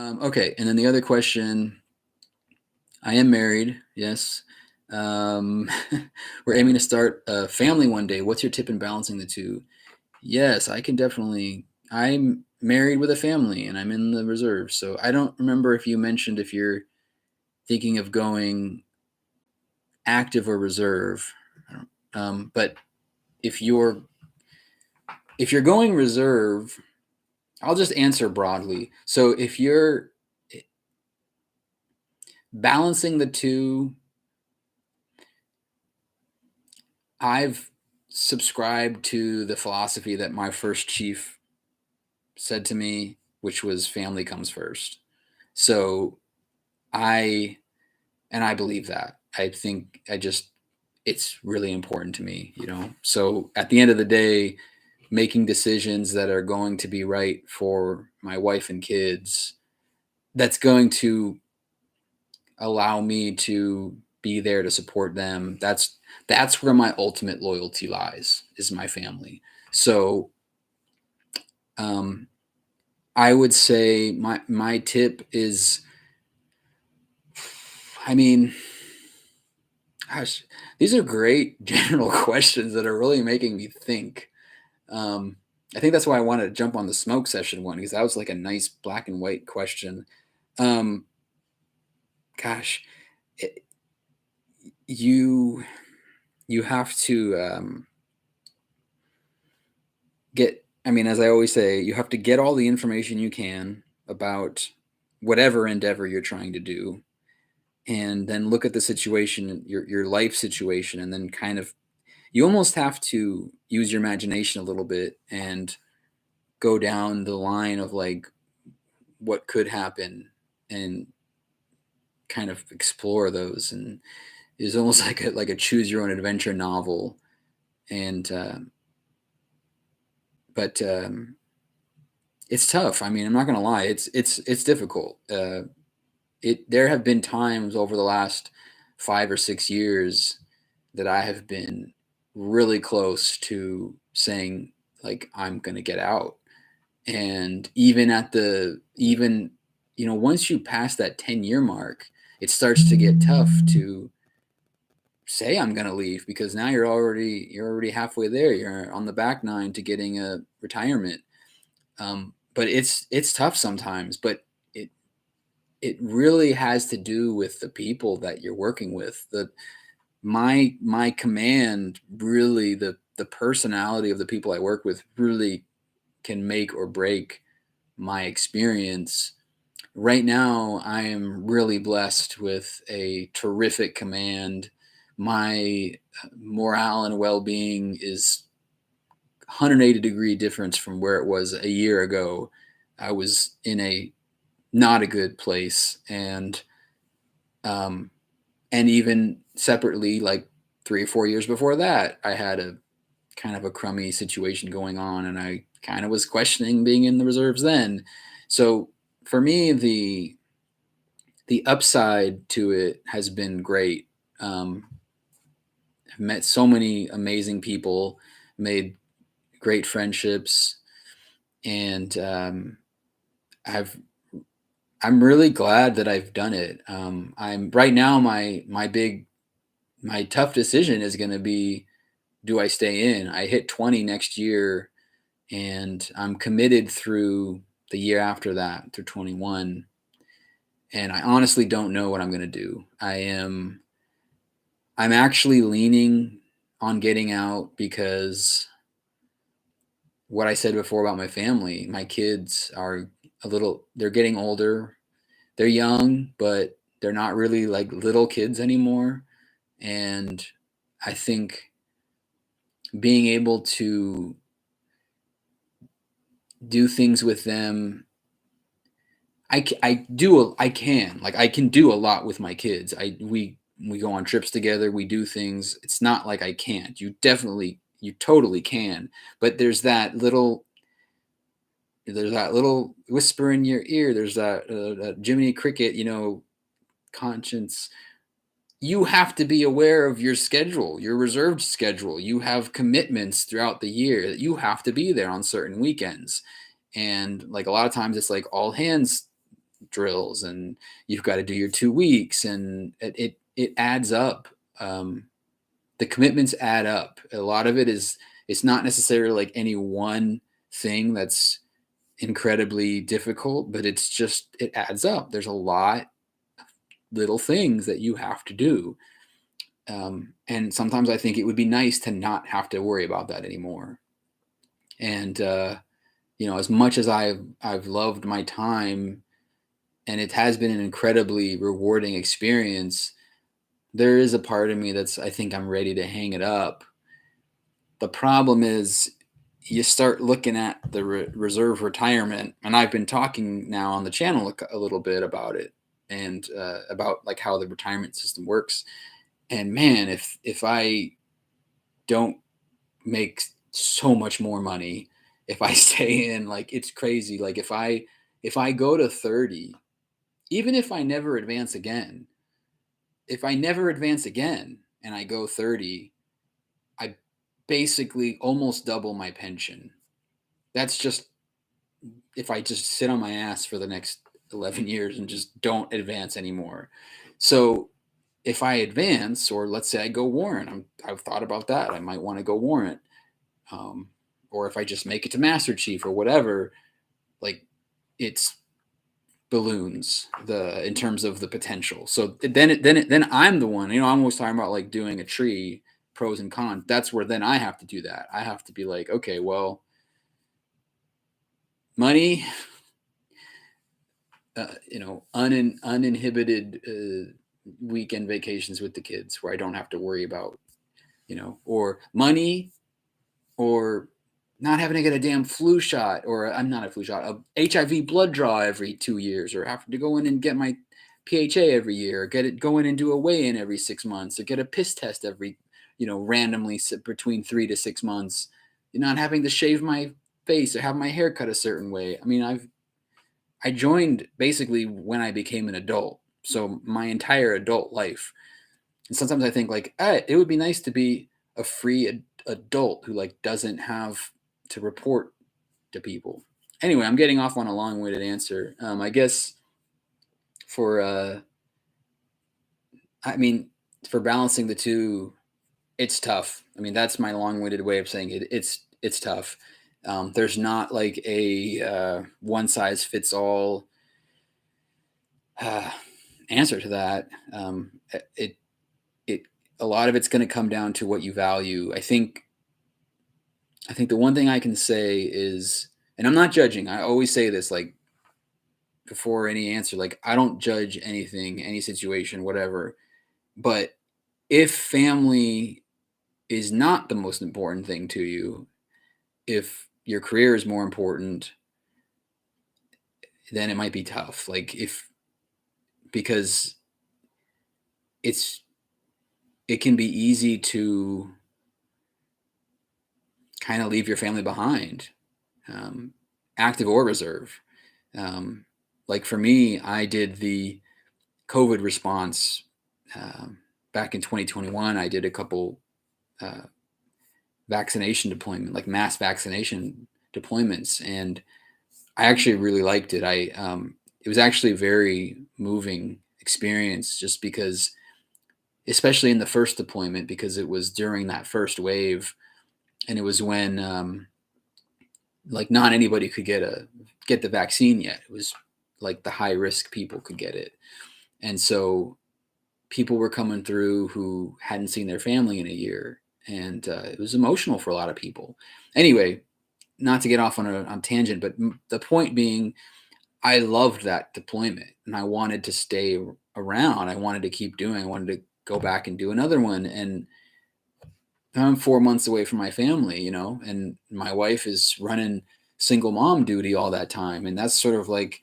Okay, and then the other question, I am married, yes. Um, we're aiming to start a family one day. What's your tip in balancing the two? Yes, I can definitely. I'm married with a family and I'm in the reserve. So I don't remember if you mentioned if you're thinking of going active or reserve. But if you're if you're going reserve, I'll just answer broadly. So if you're balancing the two, I've subscribed to the philosophy that my first chief said to me, which was family comes first. So I I believe that. I think it's really important to me, you know. So at the end of the day, making decisions that are going to be right for my wife and kids, that's going to allow me to be there to support them. That's where my ultimate loyalty lies, is my family. So um, I would say my tip is, I mean, gosh, these are great general questions that are really making me think. Um, I think that's why I wanted to jump on the smoke session one, because that was like a nice black and white question. Um, gosh, it, you you have to get. I mean, as I always say, you have to get all the information you can about whatever endeavor you're trying to do, and then look at the situation, your life situation, and then kind of you almost have to use your imagination a little bit and go down the line of like what could happen and kind of explore those. And it's almost like a choose your own adventure novel. And but it's tough. I mean, I'm not gonna lie, it's difficult. It There have been times over the last 5 or 6 years that I have been really close to saying like I'm gonna get out. And even once you pass that 10-year mark, it starts to get tough to say I'm going to leave, because now you're already halfway there. You're on the back nine to getting a retirement. But it's tough sometimes, but it it really has to do with the people that you're working with. My command, really, the personality of the people I work with really can make or break my experience. Right now, I am really blessed with a terrific command. My morale and well-being is 180-degree difference from where it was a year ago. I was in a not a good place, um, and even separately, like 3 or 4 years before that, I had a kind of a crummy situation going on, and I kind of was questioning being in the reserves then. So for me, the upside to it has been great. I've met so many amazing people, made great friendships, and I've I'm really glad that I've done it. I'm right now, my tough decision is going to be, do I stay in? I hit 20 next year, and I'm committed through the year after that, through 21. And I honestly don't know what I'm going to do. I'm actually leaning on getting out because what I said before about my family, my kids are they're getting older. They're young, but they're not really like little kids anymore. And I think being able to do things with them, I can, like, I can do a lot with my kids. We go on trips together, we do things. It's not like I can't. You totally can. But there's that little whisper in your ear. There's that Jiminy Cricket, conscience. You have to be aware of your schedule, your reserved schedule. You have commitments throughout the year that you have to be there on certain weekends. And like a lot of times it's like all hands drills, and you've got to do your 2 weeks, and it adds up. The commitments add up. A lot of it is, it's not necessarily like any one thing that's incredibly difficult, but it's just, it adds up. There's a lot of little things that you have to do. And sometimes I think it would be nice to not have to worry about that anymore. And, as much as I've loved my time, and it has been an incredibly rewarding experience, there is a part of me that's, I think I'm ready to hang it up. The problem is, you start looking at the reserve retirement, and I've been talking now on the channel a little bit about it, and about like how the retirement system works. And man, if I don't make so much more money, if I stay in, like, it's crazy. Like, if I go to 30, even if I never advance again, if I never advance again and I go 30, I basically almost double my pension. That's just if I just sit on my ass for the next 11 years and just don't advance anymore. So if I advance, or let's say I go warrant, I've thought about that. I might want to go warrant. Or if I just make it to Master Chief or whatever, like, it's balloons in terms of the potential. So then I'm the one, I'm always talking about like doing a tree, pros and cons. That's where then I have to do that. I have to be like, okay, well, money, uninhibited weekend vacations with the kids where I don't have to worry about, or money, or not having to get a damn flu shot, or I'm not a flu shot, a HIV blood draw every 2 years, or having to go in and get my PHA every year, or go in and do a weigh-in every 6 months, or get a piss test every, randomly between 3 to 6 months. You're not having to shave my face or have my hair cut a certain way. I mean, I joined basically when I became an adult, so my entire adult life. And sometimes I think like, it would be nice to be a free adult who like doesn't have to report to people. Anyway, I'm getting off on a long-winded answer. I guess for I mean, for balancing the two, it's tough. I mean, that's my long-winded way of saying it. It's tough. There's not like a one size fits all answer to that. It it A lot of it's going to come down to what you value. I think the one thing I can say is, and I'm not judging. I always say this, like, before any answer, like, I don't judge anything, any situation, whatever. But if family is not the most important thing to you, if your career is more important, then it might be tough. Like, because it can be easy to kind of leave your family behind, active or reserve. Like for me, I did the COVID response back in 2021. I did a couple vaccination deployment, like mass vaccination deployments, and I actually really liked it. It was actually a very moving experience, just because, especially in the first deployment, because it was during that first wave, and it was when like not anybody could get the vaccine yet. It was like the high risk people could get it, and so people were coming through who hadn't seen their family in a year, and it was emotional for a lot of people. Anyway, not to get off on a tangent, but the point being, I loved that deployment, and I wanted to stay around. I wanted to keep doing. I wanted to go back and do another one, and I'm 4 months away from my family, and my wife is running single mom duty all that time, and that's sort of like,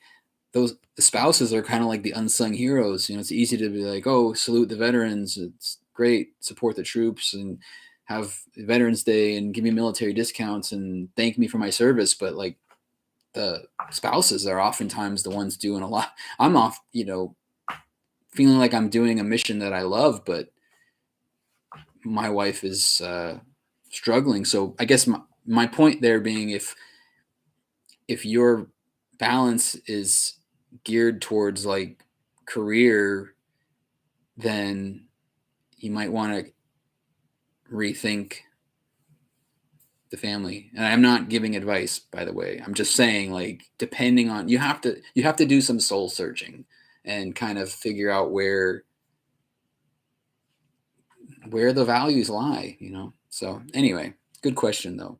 the spouses are kind of like the unsung heroes. It's easy to be like, oh, salute the veterans, it's great, support the troops, and have Veterans Day and give me military discounts and thank me for my service, but like, the spouses are oftentimes the ones doing a lot. I'm off, feeling like I'm doing a mission that I love, but my wife is struggling. So I guess my point there being, if your balance is geared towards like career, then you might want to rethink the family. And I'm not giving advice, by the way. I'm just saying, like, depending on, you have to do some soul searching and kind of figure out where the values lie. So anyway, good question though.